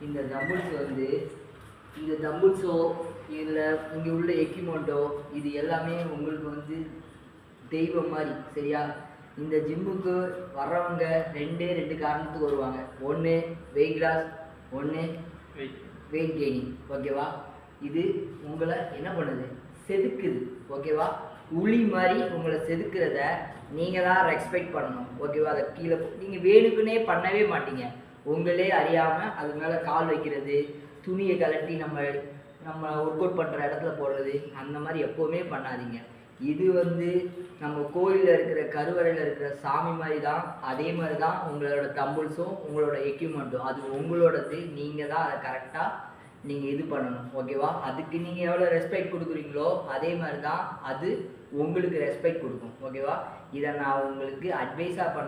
இந்த தம்புல்ஸ் வந்து இந்த தம்புல்ஸோ இதில் இங்கே உள்ள எக்யூப்மெண்ட்டோ இது எல்லாமே உங்களுக்கு வந்து தெய்வம் மாதிரி. சரியா? இந்த ஜிம்முக்கு வர்றவங்க ரெண்டு காரணத்துக்கு வருவாங்க. ஒன்று வெயிட் லாஸ், ஒன்று வெயிட் கெய்னிங். ஓகேவா? இது உங்களை என்ன பண்ணுது, செதுக்குது. ஓகேவா? உளி மாதிரி உங்களை செதுக்கிறத நீங்கள் தான் ரெஸ்பெக்ட் பண்ணணும். ஓகேவா? அதை கீழே நீங்கள் வேணுக்குன்னே பண்ணவே மாட்டீங்க. உங்களே அறியாமல் அது மேலே கால் வைக்கிறது, துணியை கலட்டி நம்ம ஒர்க் அவுட் பண்ணுற இடத்துல போடுறது, அந்த மாதிரி எப்போவுமே பண்ணாதீங்க. இது வந்து நம்ம கோயிலில் இருக்கிற கருவறையில் இருக்கிற சாமி மாதிரி தான். அதே மாதிரி தான் உங்களோட தம்புல்ஸும் உங்களோட எக்யூப்மெண்ட்டும். அது உங்களோடது. நீங்கள் தான் அதை கரெக்டாக நீங்கள் இது பண்ணணும். ஓகேவா? அதுக்கு நீங்கள் எவ்வளோ ரெஸ்பெக்ட் கொடுக்குறீங்களோ அதே மாதிரி தான் அது உங்களுக்கு ரெஸ்பெக்ட் கொடுக்கும். ஓகேவா? இதை நான் உங்களுக்கு அட்வைஸாக பண்ண